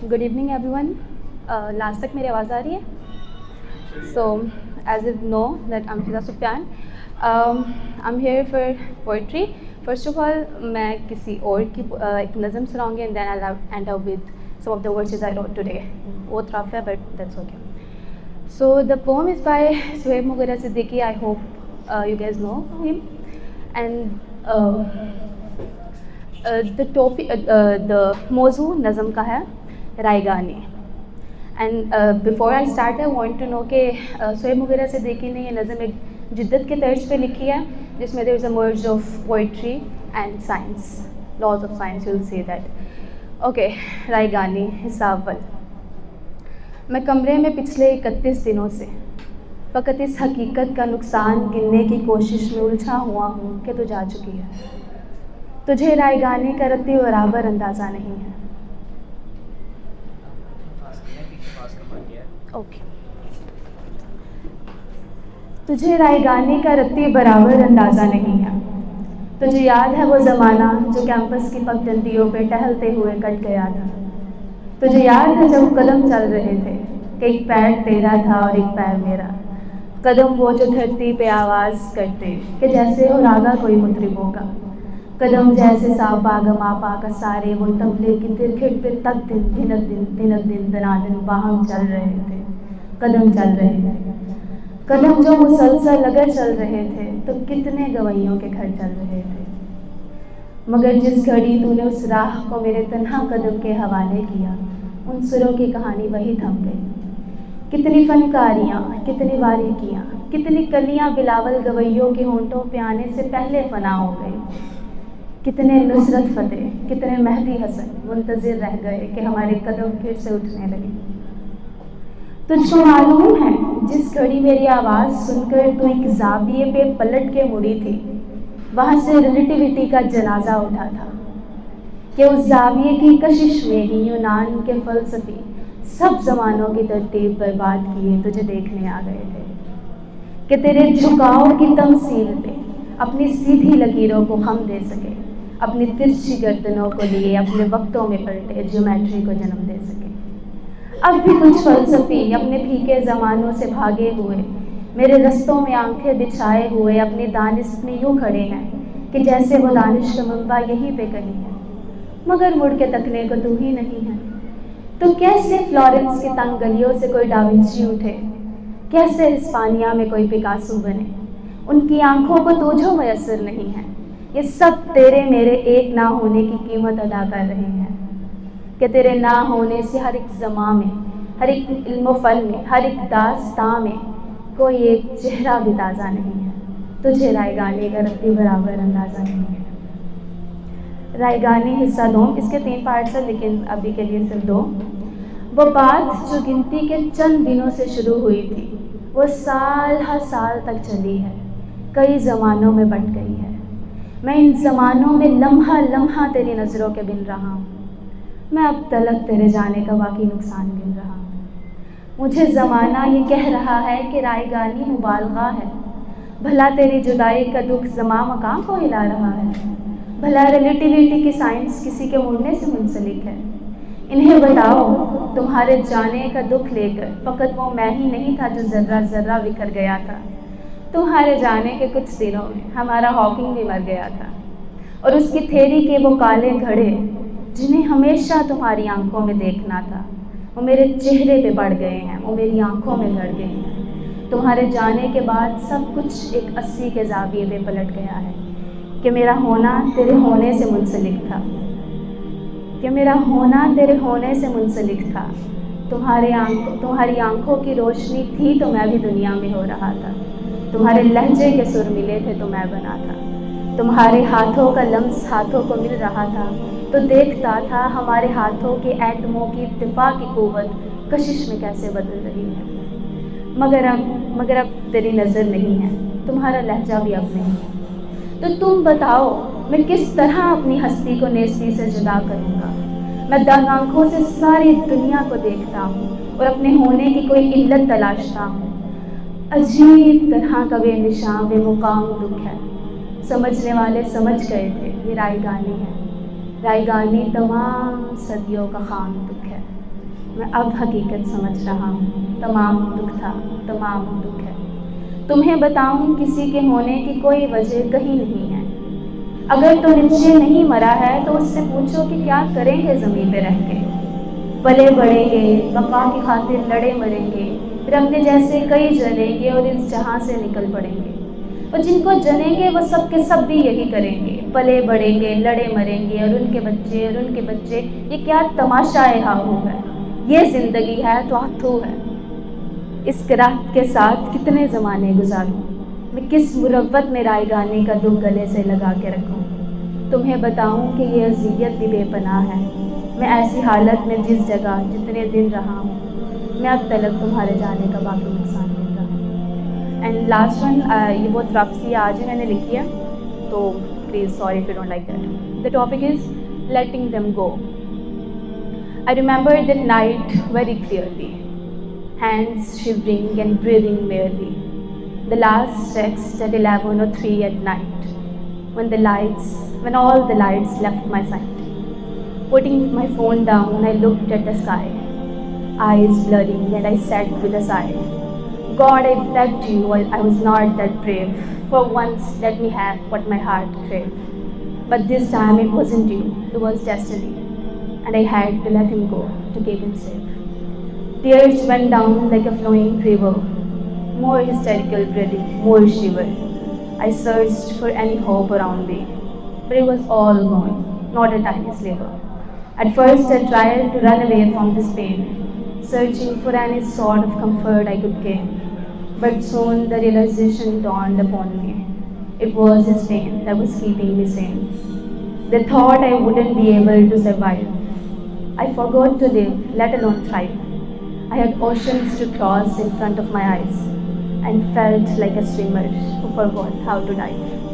Good evening everyone. Last तक मेरी आवाज़ आ रही है? So as you know that I'm Fiza Sufyan. I'm here for poetry. First of all मैं किसी और की एक नज़म सुनाऊंगी and then I'll end up with some of the verses I wrote today. वो rough है but that's okay. So the poem is by Suhaib Mughira Siddiqui. I hope you guys know him. And the topic, the मौजू नज़म का है रायगानी. And before I start I want to know कि सुहेब मुग़िरा सिद्दीकी ने ये नज़म एक जिद्दत के तर्ज पे लिखी है जिसमें there is a merge of poetry and science, laws of science, you'll see that. Okay, रायगानी हिस्सा अव्वल. मैं कमरे में पिछले 31 दिनों से फ़कत इस हकीकत का नुकसान गिनने की कोशिश में उलझा हुआ हूँ कि तू जा चुकी है. तुझे रायगानी का रत्ती बराबर अंदाज़ा नहीं है. ओके. तुझे रायगानी का रत्ती बराबर अंदाज़ा नहीं है. तुझे याद है वो ज़माना जो कैंपस की पगडंडियों पे टहलते हुए कट गया था. तुझे याद है जब कदम चल रहे थे कि एक पैर तेरा था और एक पैर मेरा. कदम वो जो धरती पे आवाज़ करते कि जैसे हो रागा कोई मुतरिबों का. कदम जैसे साबा गमा पाका सारे वो तबले की तिरखिट पे तक दिन दिनक दिन दनादन बाहम चल रहे थे. कदम चल रहे थे. कदम जो मुसलसल अगर चल रहे थे तो कितने गवैयों के घर चल रहे थे. मगर जिस घड़ी तूने उस राह को मेरे तन्हा कदम के हवाले किया उन सुरों की कहानी वही थम गई. कितनी फनकारियाँ, कितनी बारीकियाँ, कितनी कलियाँ बिलावल गवैयों के होंठों पे आने से पहले फना हो गई. कितने नुसरत फ़तेह, कितने मेहदी हसन मुंतज़िर रह गए कि हमारे कदम फिर से उठने लगे. तुझको मालूम है जिस घड़ी मेरी आवाज़ सुनकर तू एक ज़ाविये पे पलट के मुड़ी थी वहाँ से रिलेटिविटी का जनाजा उठा था कि उस ज़ाविये की कशिश में ही यूनान के फ़लसफ़ी सब ज़मानों की तरतीब बर्बाद किए तुझे देखने आ गए थे कि तेरे झुकाव की तमसील पे अपनी सीधी लकीरों को खम दे सके, अपनी तिरछी गर्दनों को लिए अपने वक्तों में पलटे ज्योमेट्री को जन्म दे सके. अब भी कुछ फ़लसफ़ी अपने फीके ज़मानों से भागे हुए मेरे रस्तों में आंखें बिछाए हुए अपनी दानिश में यूँ खड़े हैं कि जैसे वो दानिश का मंबा यहीं पे कहीं है. मगर मुड़ के तकने को तू ही नहीं है. तो कैसे फ्लोरेंस की तंग गलियों से कोई डाविंची उठे, कैसे हिस्पानिया में कोई पिकासो बने. उनकी आंखों को तुझो मयसर नहीं है. ये सब तेरे मेरे एक ना होने की कीमत अदा कर रहे हैं कि तेरे ना होने से हर एक ज़मां में, हर एक इल्म फ़न में, हर एक दास्तां में कोई एक चेहरा भी ताज़ा नहीं है. तुझे रायगानी का रत्ती बराबर अंदाज़ा नहीं है. रायगानी हिस्सा 2. इसके 3 पार्ट्स हैं लेकिन अभी के लिए सिर्फ 2. वो बात जो गिनती के चंद दिनों से शुरू हुई थी वो साल हर साल तक चली है, कई ज़मानों में बट गई है. मैं इन ज़मानों में लम्हा लम्हा तेरी नज़रों के बिन रहा हूँ. मैं अब तलक तेरे जाने का बाकी नुकसान गिन रहा हूँ. मुझे ज़माना ये कह रहा है कि रायगानी मुबालगा है. भला तेरी जुदाई का दुख ज़मा मकाम को हिला रहा है. भला रिलेटिविटी की साइंस किसी के मुड़ने से मुंसलिक है. इन्हें बताओ तुम्हारे जाने का दुख लेकर फ़कत वो मैं ही नहीं था जो ज़र्रा ज़र्रा बिखर गया था. तुम्हारे जाने के कुछ दिनों में हमारा हॉकिंग भी मर गया था और उसकी थेरी के वो काले घड़े जिन्हें हमेशा तुम्हारी आंखों में देखना था वो मेरे चेहरे पे पड़ गए हैं, वो मेरी आंखों में गड़ गए हैं. तुम्हारे जाने के बाद सब कुछ एक 80 के ज़ाविये पे पलट गया है कि मेरा होना तेरे होने से मुंसलिक था, कि मेरा होना तेरे होने से मुंसलिक था. तुम्हारी आंखों की रोशनी थी तो मैं भी दुनिया में हो रहा था. तुम्हारे लहजे के सुर मिले थे तो मैं बना था. तुम्हारे हाथों का लम्स हाथों को मिल रहा था तो देखता था हमारे हाथों के एटमों की इत्तिफाक की क़ुव्वत कशिश में कैसे बदल रही है. मगर अब तेरी नज़र नहीं है, तुम्हारा लहजा भी अब नहीं है. तो तुम बताओ मैं किस तरह अपनी हस्ती को नेस्ती से जुदा करूँगा. मैं दंग आँखों से सारी दुनिया को देखता हूँ और अपने होने की कोई इल्लत तलाशता हूँ. अजीब तरह का बेनिशान बेमुकाम दुख है. समझने वाले समझ गए थे ये रायगानी है. رائگانی تمام صدیوں کا خام دکھ ہے، میں اب حقیقت سمجھ رہا ہوں، تمام دکھ تھا، تمام دکھ ہے۔ تمہیں بتاؤں کسی کے ہونے کی کوئی وجہ کہیں نہیں ہے۔ اگر تو نچے نہیں مرا ہے تو اس سے پوچھو کہ کیا کریں گے زمین پہ رہ کے۔ پلے بڑھیں گے، بقا کی خاطر لڑے مریں گے، پھر اپنے جیسے کئی جنیں گے اور اس جہاں سے نکل پڑیں گے۔ اور جن کو جنیں گے وہ سب کے سب بھی یہی کریں گے، پلے بڑھیں گے، لڑے مریں گے، اور ان کے بچے اور ان کے بچے۔ یہ کیا تماشا ہو ہے، یہ زندگی ہے تو آتھو ہے۔ اس کراہت کے ساتھ کتنے زمانے گزاروں، میں کس مروت میں رائگانی کا دکھ گلے سے لگا کے رکھوں۔ تمہیں بتاؤں کہ یہ اذیت بھی بے پناہ ہے، میں ایسی حالت میں جس جگہ جتنے دن رہا ہوں، میں اب تلک تمہارے جانے کا باقی نقصان دیتا ہوں۔ اینڈ لاسٹ ون، یہ بہت رف سی آج ہی میں نے لکھی ہے، تو please sorry if you don't like that. The topic is letting them go. I remember that night very clearly, hands shivering and breathing merely. The last text at 11:03 at night, when all the lights left my sight. Putting my phone down, I looked at the sky, eyes blurring, and I said with a sigh, God, I begged you, I was not that brave. For once, let me have what my heart craved. But this time it wasn't you, it was destiny, and I had to let him go to keep him safe. Tears went down like a flowing river, more hysterical breathing, more shiver. I searched for any hope around me, but it was all gone, not a tiny sliver. At first I tried to run away from this pain, searching for any sort of comfort I could gain. But soon the realization dawned upon me. It was his pain that was keeping me sane. The thought I wouldn't be able to survive. I forgot to live, let alone thrive. I had oceans to cross in front of my eyes, and felt like a swimmer who forgot how to dive.